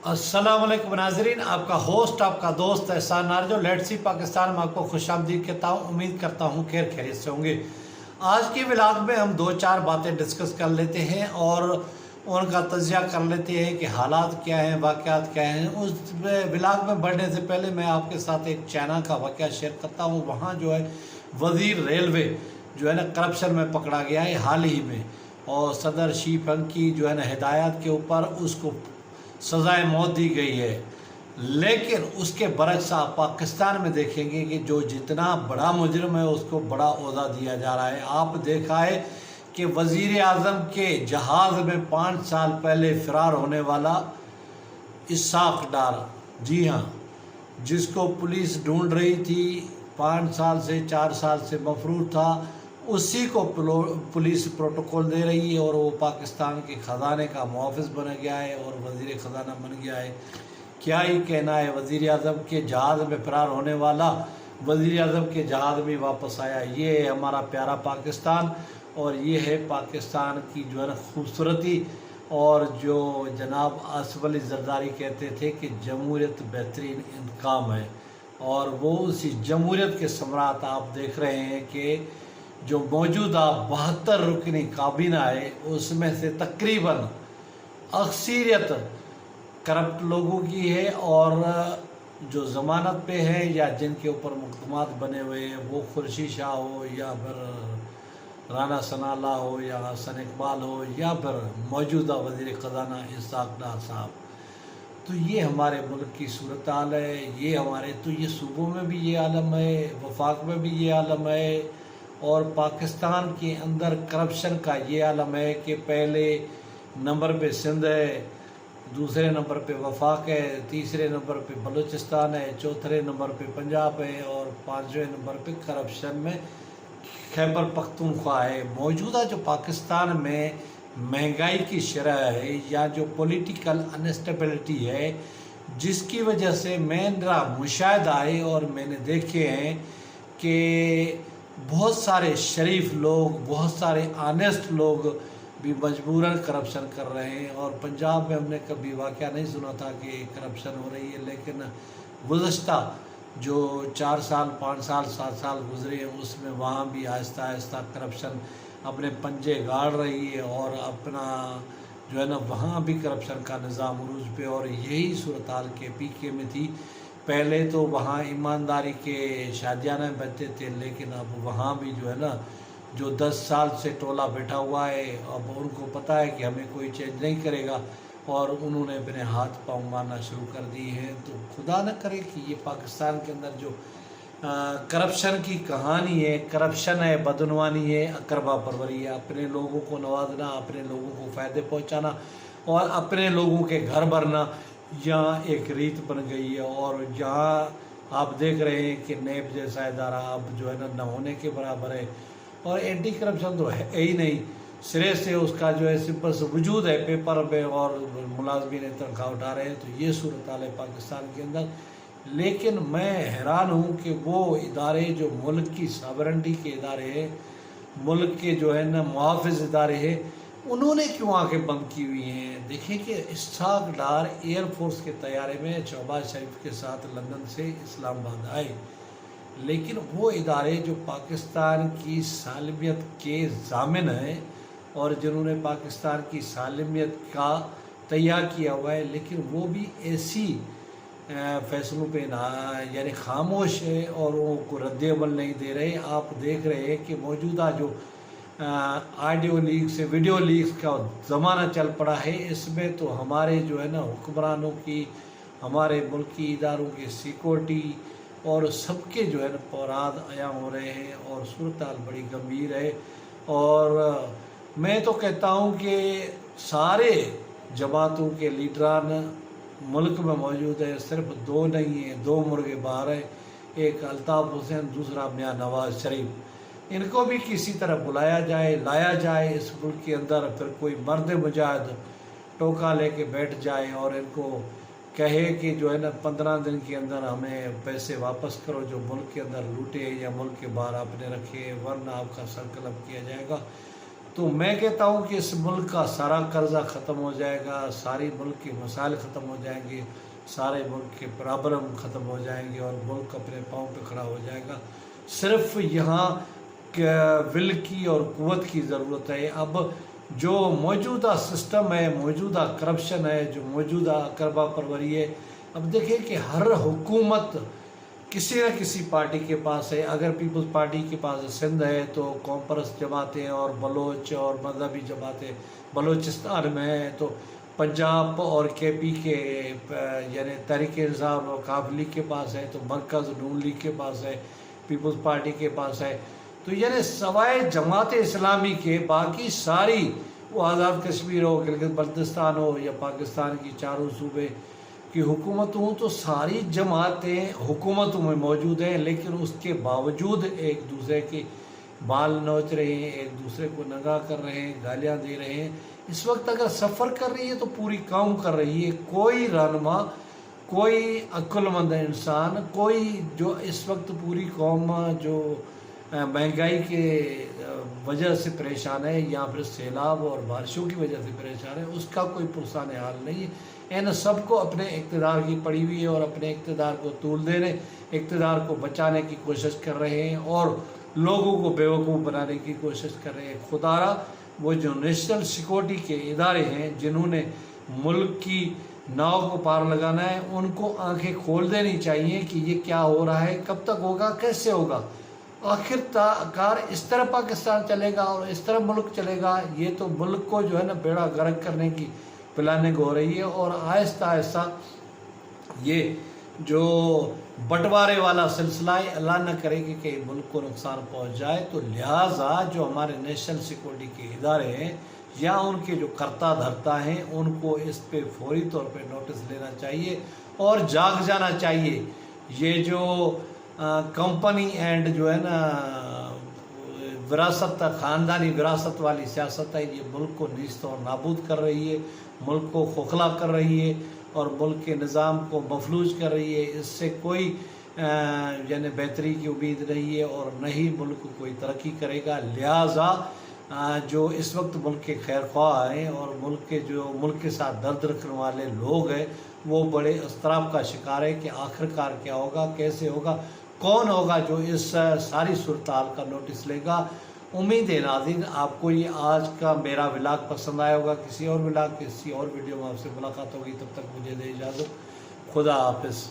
अस्सलाम वालेकुम नाजरीन, आपका होस्ट आपका दोस्त एहसान नारजो लेट्स सी पाकिस्तान में आपको खुशामदीद कहता हूँ। उम्मीद करता हूँ खैर खैरियत से होंगे। आज की व्लॉग में हम दो चार बातें डिस्कस कर लेते हैं और उनका तजिया कर लेते हैं कि हालात क्या हैं, वाक़यात क्या हैं। उस व्लॉग में बढ़ने से पहले मैं आपके साथ एक चाइना का वाक़या शेयर करता हूँ। वहाँ जो है वज़ीर रेलवे जो है ना करप्शन में पकड़ा गया है हाल ही में, और सदर शी फेंग की जो है ना हिदायत के ऊपर उसको सज़ाए मौत दी गई है। लेकिन उसके बरक्स आप पाकिस्तान में देखेंगे कि जो जितना बड़ा मुजरिम है उसको बड़ा ओहदा दिया जा रहा है। आप देखा है कि वज़ीर आज़म के जहाज़ में 5 साल पहले फ़रार होने वाला इसाक डार, जी हाँ, जिसको पुलिस ढूंढ रही थी, 5 साल से 4 साल से मफरूर था, उसी को पुलिस प्रोटोकॉल दे रही है और वो पाकिस्तान के ख़जाने का मुहाफ़िज़ बन गया है और वज़ीर ख़जाना बन गया है। क्या ही कहना है। वज़ीर आज़म के जहाज़ में फ़रार होने वाला वज़ीर आज़म के जहाज़ में वापस आया। ये है हमारा प्यारा पाकिस्तान और ये है पाकिस्तान की जो है ना खूबसूरती। और जो जनाब आसिफ अली ज़रदारी कहते थे कि जमहूरियत बेहतरीन इंतकाम है, और वो उसी जमहूरियत के सम्राट आप देख रहे हैं कि जो मौजूदा 72 रुकनी काबीना है उसमें से तकरीबन अक्सरियत करप्ट लोगों की है, और जो ज़मानत पे है या जिनके ऊपर मुकदमात बने हुए हैं वो खुर्शी शाह हो या फिर राना सनाला हो या हसन इकबाल हो या फिर मौजूदा वज़ीर ख़जाना इसाक डार साहब। तो ये हमारे मुल्क की सूरत हाल है। ये हमारे तो ये सूबों में भी ये आलम है, वफाक में भी ये आलम है, और पाकिस्तान के अंदर करप्शन का ये आलम है कि पहले नंबर पे सिंध है, दूसरे नंबर पे वफाक है, तीसरे नंबर पे बलूचिस्तान है, चौथे नंबर पे पंजाब है, और 5वें नंबर पे करप्शन में खैबर पख्तूनख्वा है। मौजूदा जो पाकिस्तान में महंगाई की शरह है या जो पॉलिटिकल अनस्टेबिलिटी है, जिसकी वजह से मेरा मुशाहिदा है और मैंने देखे हैं कि बहुत सारे शरीफ लोग, बहुत सारे ऑनेस्ट लोग भी मजबूरन करप्शन कर रहे हैं। और पंजाब में हमने कभी वाक़या नहीं सुना था कि करप्शन हो रही है, लेकिन गुज़श्ता जो 4 साल 5 साल 7 साल गुजरे हैं उसमें वहाँ भी आहिस्ता आहिस्ता करप्शन अपने पंजे गाड़ रही है, और अपना जो है ना वहाँ भी करप्शन का निज़ाम उरूज पे। और यही सूरत हाल के पीके में थी। पहले तो वहाँ ईमानदारी के शादियाना बनते थे, लेकिन अब वहाँ भी जो है ना जो 10 साल से टोला बैठा हुआ है, अब उनको पता है कि हमें कोई चेंज नहीं करेगा, और उन्होंने अपने हाथ पाँव मारना शुरू कर दिए हैं। तो खुदा न करे कि ये पाकिस्तान के अंदर जो करप्शन की कहानी है, करप्शन है, बदनवानी है, अकरबा परवरी है, अपने लोगों को नवाजना, अपने लोगों को फ़ायदे पहुँचाना और अपने लोगों के घर भरना यहाँ एक रीत बन गई है। और यहाँ आप देख रहे हैं कि नेब जैसा इदारा अब जो है ना न होने के बराबर है, और एंटी करप्शन तो है ही नहीं, सिरे से उसका जो है सिंपल से वजूद है पेपर में, और मुलाजमीन तनख्वाह उठा रहे हैं। तो ये सूरत हाल है पाकिस्तान के अंदर। लेकिन मैं हैरान हूँ कि वो इदारे जो मुल्क की सावरंटी के इदारे हैं, मुल्क के जो है ना मुहाफ़िज़ इदारे हैं, उन्होंने क्यों आंखें बंद की हुई हैं। देखिए कि इसाक डार एयरफोर्स के तैयारे में शहबाज शरीफ के साथ लंदन से इस्लामाबाद आए, लेकिन वो इदारे जो पाकिस्तान की सालमियत के ज़ामिन हैं और जिन्होंने पाकिस्तान की सालमियत का तैयार किया हुआ है, लेकिन वो भी ऐसी फैसलों पे ना यानी खामोश है और वो को रद्द अमल नहीं दे रहे। आप देख रहे हैं कि मौजूदा जो ऑडियो लीक से वीडियो लीक्स का ज़माना चल पड़ा है, इसमें तो हमारे जो है ना हुक्मरानों की, हमारे मुल्की इदारों की सिक्योरिटी और सबके जो है ना पौराद आया हो रहे हैं, और सूरत हाल बड़ी गंभीर है। और मैं तो कहता हूँ कि सारे जमातों के लीडरान मुल्क में मौजूद है, सिर्फ 2 नहीं है, 2 मुर्गे बाहर हैं, एक अल्ताफ़ हुसैन, दूसरा मियाँ नवाज़ शरीफ। इनको भी किसी तरह बुलाया जाए, लाया जाए इस मुल्क के अंदर, फिर कोई मर्द मुजाहिद टोका लेके बैठ जाए और इनको कहे कि जो है ना 15 दिन के अंदर हमें पैसे वापस करो जो मुल्क के अंदर लूटे या मुल्क के बाहर आपने रखे, वरना आपका सर कलम किया जाएगा। تو میں کہتا ہوں کہ اس ملک کا سارا قرضہ ختم ہو جائے گا، ساری ملک کے مسائل ختم ہو جائیں گے، سارے ملک کے پرابلم ختم ہو جائیں گے اور ملک اپنے پاؤں پہ کھڑا ہو جائے گا۔ صرف یہاں ول کی اور قوت کی ضرورت ہے۔ اب جو موجودہ سسٹم ہے، موجودہ کرپشن ہے، جو موجودہ اقربا پروری ہے، اب دیکھیں کہ ہر حکومت کسی نہ کسی پارٹی کے پاس ہے۔ اگر پیپلز پارٹی کے پاس سندھ ہے تو قوم پرست جماعتیں اور بلوچ اور مذہبی جماعتیں بلوچستان میں ہیں، تو پنجاب اور کے پی کے یعنی تحریک انصاف اور کاف لیگ کے پاس ہے، تو مرکز نون لیگ کے پاس ہے، پیپلز پارٹی کے پاس ہے۔ تو یعنی سوائے جماعت اسلامی کے باقی ساری، وہ آزاد کشمیر ہو، گلگت بلتستان ہو یا پاکستان کی چاروں صوبے کی حکومت ہوں، تو ساری جماعتیں حکومتوں میں موجود ہیں، لیکن اس کے باوجود ایک دوسرے کے بال نوچ رہے ہیں، ایک دوسرے کو ننگا کر رہے ہیں، گالیاں دے رہے ہیں۔ اس وقت اگر سفر کر رہی ہے تو پوری قوم کر رہی ہے، کوئی رہنما، کوئی عقل مند انسان، کوئی جو اس وقت پوری قوم جو مہنگائی کے وجہ سے پریشان ہے یا پھر سیلاب اور بارشوں کی وجہ سے پریشان ہے، اس کا کوئی پرسان حال نہیں ہے۔ ان سب کو اپنے اقتدار کی پڑی ہوئی ہے اور اپنے اقتدار کو طول دینے، اقتدار کو بچانے کی کوشش کر رہے ہیں اور لوگوں کو بیوقوف بنانے کی کوشش کر رہے ہیں۔ خدارا وہ جو نیشنل سیکورٹی کے ادارے ہیں جنہوں نے ملک کی ناؤ کو پار لگانا ہے، ان کو آنکھیں کھول دینی چاہیے کہ یہ کیا ہو رہا ہے، کب تک ہوگا، کیسے ہوگا، آخر کار اس طرح پاکستان چلے گا اور اس طرح ملک چلے گا۔ یہ تو ملک کو جو ہے نا بیڑا غرق کرنے کی پلاننگ ہو رہی ہے، اور آہستہ آہستہ یہ جو بٹوارے والا سلسلہ ہے، اللہ نہ کرے کہ کہیں ملک کو نقصان پہنچ جائے۔ تو لہٰذا جو ہمارے نیشنل سیکورٹی کے ادارے ہیں یا ان کے جو کرتا دھرتا ہیں، ان کو اس پہ فوری طور پہ نوٹس لینا چاہیے اور جاگ جانا چاہیے۔ یہ جو کمپنی اینڈ جو ہے نا وراثت، خاندانی وراثت والی سیاست ہے، یہ ملک کو نیست اور نابود کر رہی ہے، ملک کو کھوکھلا کر رہی ہے اور ملک کے نظام کو مفلوج کر رہی ہے۔ اس سے کوئی یعنی بہتری کی امید نہیں ہے اور نہ ہی ملک کوئی ترقی کرے گا۔ لہٰذا جو اس وقت ملک کے خیر خواہ ہیں اور ملک کے ساتھ درد رکھنے والے لوگ ہیں، وہ بڑے اضطراب کا شکار ہے کہ آخرکار کیا ہوگا، کیسے ہوگا، کون ہوگا جو اس ساری صورتحال کا نوٹس لے گا۔ امید ہے ناظرین آپ کو یہ آج کا میرا ولاگ پسند آیا ہوگا۔ کسی اور ولاگ، کسی اور ویڈیو میں آپ سے ملاقات ہوگی، تب تک مجھے دے اجازت۔ خدا حافظ۔